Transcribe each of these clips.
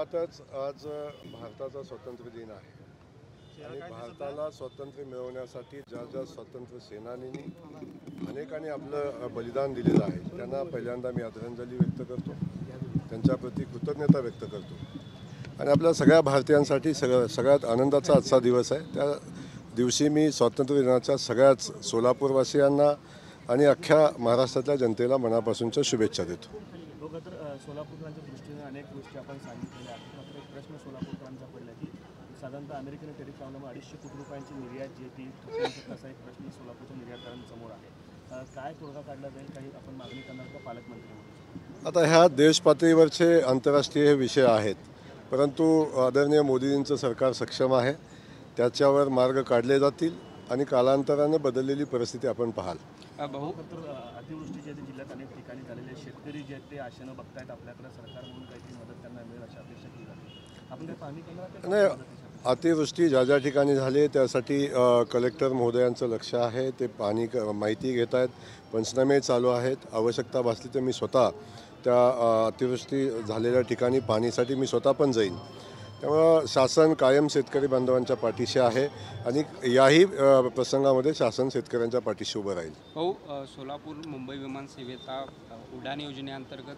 मुळातच आज भारताचा स्वातंत्र्य दिन आहे आणि भारताला स्वातंत्र्य मिळवण्यासाठी ज्या ज्या स्वातंत्र्य सेनानींनी अनेकांनी आपलं बलिदान दिलेलं आहे त्यांना पहिल्यांदा मी आदरांजली व्यक्त करतो, त्यांच्याप्रती कृतज्ञता व्यक्त करतो. आणि आपल्या सगळ्या भारतीयांसाठी सगळ्यात आनंदाचा आजचा दिवस आहे. त्या दिवशी मी स्वातंत्र्य दिनाच्या सगळ्याच सोलापूरवासियांना आणि अख्ख्या महाराष्ट्रातल्या जनतेला मनापासूनच्या शुभेच्छा देतो. सोलापूरकरांच्या दृष्टीने अनेक गोष्टी आपण सांगितलेल्या आहेत. मात्र एक प्रश्न सोलापूरकरांचा पडला की साधारणतः अमेरिकेने टेरिफ लावल्यामुळे 250 कोटी रुपयांची निर्यात जी ती असा एक प्रश्न सोलापूरच्या निर्यातदारांसमोर आहे. काय तोडगा काढला जाईल, काही आपण मागणी करणार का पालकमंत्री? आता ह्या देश पातळीवरचे आंतरराष्ट्रीय विषय आहेत, परंतु आदरणीय मोदींचं सरकार सक्षम आहे. त्याच्यावर मार्ग काढले जातील आणि कालांतराने बदललेली परिस्थिती आपण पाहाल. अतिवृष्टी जे जिल्ह्यात अनेक ठिकाणी झालेले शेतकरी जे आहेत ते आशेनं बघतायत आपल्याकडे सरकार म्हणून काहीतरी मदत त्यांना मिळेल अशी अपेक्षा केली जाते. आपण काही पाहणी करणार नाही, अतिवृष्टी ज्या ज्या ठिकाणी झाली त्यासाठी कलेक्टर महोदयांचं लक्ष आहे. ते माहिती घेत आहेत, पंचनामे चालू आहेत. आवश्यकता भासली तर मी स्वतः त्या अतिवृष्टी झालेल्या ठिकाणी पाहणीसाठी मी स्वतः पण जाईन. त्यामुळं शासन कायम शेतकरी बांधवांच्या पाठीशी आहे आणि याही प्रसंगामध्ये शासन शेतकऱ्यांच्या पाठीशी उभं राहील. हो, सोलापूर मुंबई विमान सेवेचा उडान योजनेअंतर्गत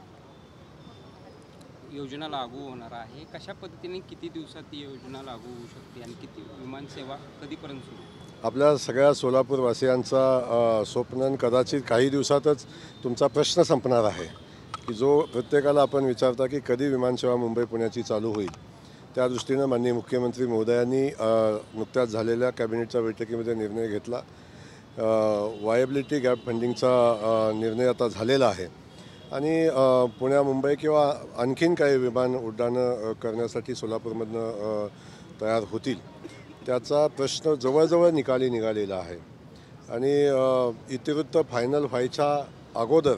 योजना लागू होणार आहे. कशा पद्धतीने किती दिवसात ती योजना लागू होऊ शकते आणि किती विमानसेवा कधीपर्यंत सुरू? आपल्या सगळ्या सोलापूरवासियांचा स्वप्न कदाचित काही दिवसातच तुमचा प्रश्न संपणार आहे की जो प्रत्येकाला आपण विचारता की कधी विमानसेवा मुंबई पुण्याची चालू होईल. त्या दृष्टीनं माननीय मुख्यमंत्री महोदयांनी नुकत्याच झालेल्या कॅबिनेटच्या बैठकीमध्ये निर्णय घेतला. वायबिलिटी गॅप फंडिंगचा निर्णय आता झालेला आहे आणि पुण्या मुंबई किंवा आणखीन काही विमान उड्डाणं करण्यासाठी सोलापूरमधनं तयार होतील. त्याचा प्रश्न जवळजवळ निकाली निघालेला आहे आणि इतिवृत्त फायनल व्हायच्या अगोदर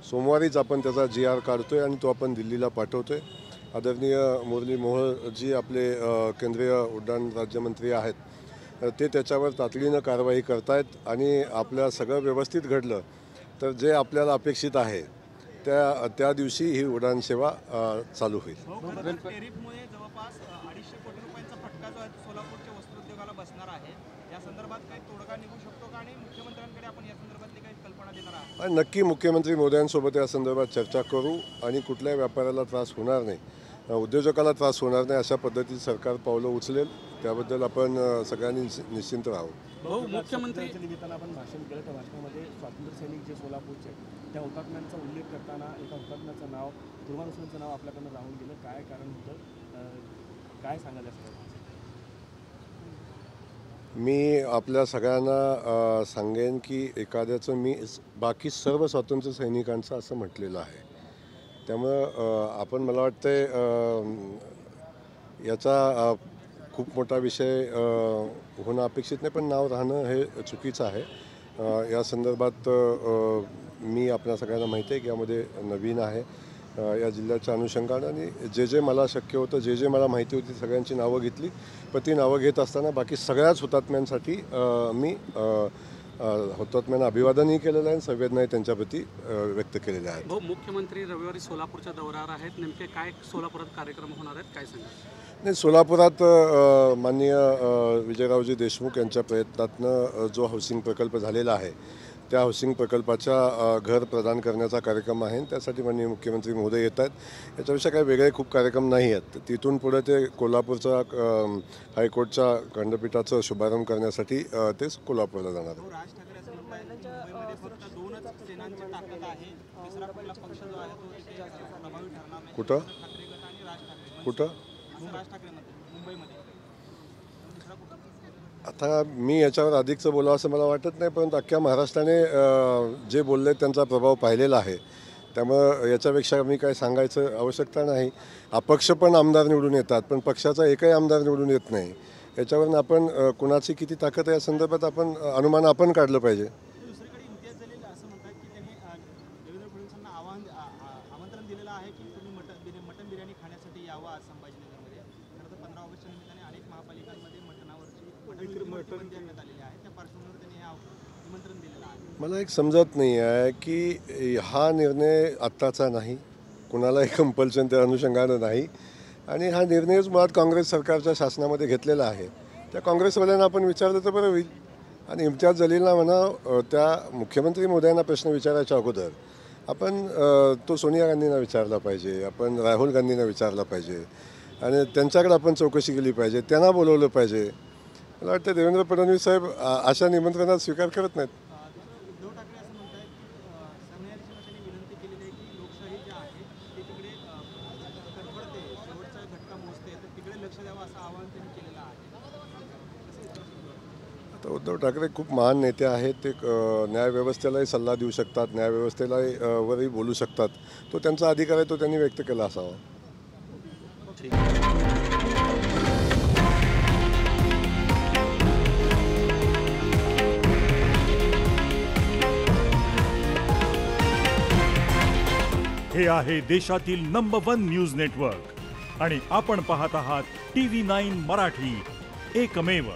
सोमवारीच आपण त्याचा GR काढतो आहे आणि तो आपण दिल्लीला पाठवतो आहे. आदरणीय मुरली मनोहर जी आपले केंद्रीय उड्डाण राज्यमंत्री आहेत ते त्याच्यावर तातडीनं कारवाई करतायत आणि आपल्या सगळं व्यवस्थित घडलं तर जे आपल्याला अपेक्षित आहे त्या दिवशी ही उड्डाण सेवा चालू होईल. टेरिफमुळे जवळपास 250 कोटी रुपयांचा फटका जो आहे तो सोलापूरच्या वस्त्रोद्योगाला बसणार आहे. या संदर्भात काही तोडगा निघू शकतो का आणि मुख्यमंत्र्यांकडे आपण या संदर्भातली काही कल्पना देणार आहात? नक्की मुख्यमंत्री महोदयांसोबत या संदर्भात चर्चा करू आणि कुठल्याही व्यापाऱ्याला त्रास होणार नाही, उद्योजकाला त्रास होणार नाही अशा पद्धतीचं सरकार पावलं उचलेल. त्याबद्दल आपण सगळ्यांनी निश्चिंत राहू. मुख्यमंत्री निमित्तानं आपण भाषण केलं. त्या भाषणामध्ये स्वातंत्र्य सैनिक जे सोलापूरचे त्या हुतात्म्यांचा उल्लेख करताना एका हुतात्म्याचं नाव दुर्मानुष्यांचं नाव आपल्याकडनं राहून गेलं. काय कारण होतं, काय सांगायला असं? मी आपल्या सगळ्यांना सांगेन की एखाद्याचं मी बाकी सर्व स्वातंत्र्य सैनिकांचं असं म्हटलेलं आहे. त्यामुळं आपण मला वाटतंय याचा खूप मोठा विषय होणं अपेक्षित नाही, पण नाव राहणं हे चुकीचं आहे. या संदर्भात मी आपल्या सगळ्यांना माहिती आहे की यामध्ये नवीन आहे या जिल्ह्याच्या अनुषंगानं आणि जे मला शक्य होतं, जे मला माहिती होती सगळ्यांची नावं घेतली. पण ती नावं घेत असताना बाकी सगळ्याच हुतात्म्यांसाठी मी हुतात्म्यांना अभिवादनही केलेलं आहे आणि संवेदनाही त्यांच्याप्रती व्यक्त केलेल्या आहेत. मुख्यमंत्री रविवारी सोलापूरच्या दौऱ्यावर आहेत, नेमके काय सोलापुरात कार्यक्रम होणार आहेत, काय सांगा? नाही, सोलापुरात माननीय विजयरावजी देशमुख यांच्या प्रयत्नातनं जो हाऊसिंग प्रकल्प झालेला आहे त्या हाऊसिंग प्रकल्पाच्या घर प्रदान करण्याचा कार्यक्रम आहे. त्यासाठी माननीय मुख्यमंत्री महोदय येत आहेत. याच्यापेक्षा काही वेगळे खूप कार्यक्रम नाही आहेत. तिथून पुढे ते कोल्हापूरच्या हायकोर्टच्या खंडपीठाचं शुभारंभ करण्यासाठी ते कोल्हापूरला जाणार आहेत. राज ठाकरे असं मुंबईमध्ये फक्त 2च सेनांची ताकद आहे, तिसरा कुठला पक्ष जो आहे तो तिथे प्रभावी ठरणार नाही. कुठं ठाकरे गट आणि राज ठाकरे कुठं राज ठाकरेमध्ये मुंबईमध्ये आता मी याच्यावर अधिकचं बोलावं असं मला वाटत नाही, परंतु अख्ख्या महाराष्ट्राने जे बोलले त्यांचा प्रभाव पाहिलेला आहे. त्यामुळं याच्यापेक्षा मी काय सांगायचं आवश्यकता नाही. अपक्ष पण आमदार निवडून येतात, पण पक्षाचा एकही आमदार निवडून येत नाही. याच्यावरून आपण कुणाची किती ताकद आहे या संदर्भात आपण अनुमान आपण काढलं पाहिजे. दुसरीकडे इम्तियाज जलील असं म्हणतात की त्यांनी देवेंद्र फडणवीसांना आमंत्रण दिलेलं आहे की तुम्ही मटन बिर्याणी खाण्यासाठी यावं आज संभाजीनगरमध्ये. खरं तर 15 ऑगस्टच्या निमित्ताने अनेक महापालिकांमध्ये मटनावरची बंदी करण्यात आलेली आहे. त्या पार्श्वभूमीवर त्यांनी हे निमंत्रण दिलेलं आहे. मला एक समजत नाही आहे की हा निर्णय आत्ताचा नाही, कुणालाही कंपल्शन त्या अनुषंगानं नाही. आणि हा निर्णयच मुळात काँग्रेस सरकारच्या शासनामध्ये घेतलेला आहे. त्या काँग्रेसवाल्यांना आपण विचारलं तर बरं होईल. आणि इम्तियाज जलीलला म्हणा त्या मुख्यमंत्री मोदयांना प्रश्न विचारायच्या अगोदर आपण तो सोनिया गांधींना विचारला पाहिजे, आपण राहुल गांधींना विचारला पाहिजे आणि त्यांच्याकडे आपण चौकशी केली पाहिजे, त्यांना बोलवलं पाहिजे. मला वाटतं देवेंद्र फडणवीस साहेब अशा निमंत्रणात स्वीकार करत नाहीत. उद्धव ठाकरे असं म्हणत आहेत की सरन्यायाधीशांनी त्यांनी विनंती केलेली आहे की लोकशाही जी आहे ती तिकडे कडकडते, शेवटचा घटका मोजते, तर तिकडे लक्ष द्यावं असं आवाहन त्यांनी केलेलं आहे. आता उद्धव ठाकरे खूप महान नेते आहेत. ते न्यायव्यवस्थेलाही सल्ला देऊ शकतात, न्यायव्यवस्थेलाही वरही बोलू शकतात. तो त्यांचा अधिकार आहे, तो त्यांनी व्यक्त केला असावा. हे आहे देशातील नंबर 1 न्यूज नेटवर्क आणि आपण पाहत आहात TV9 मराठी, एकमेव.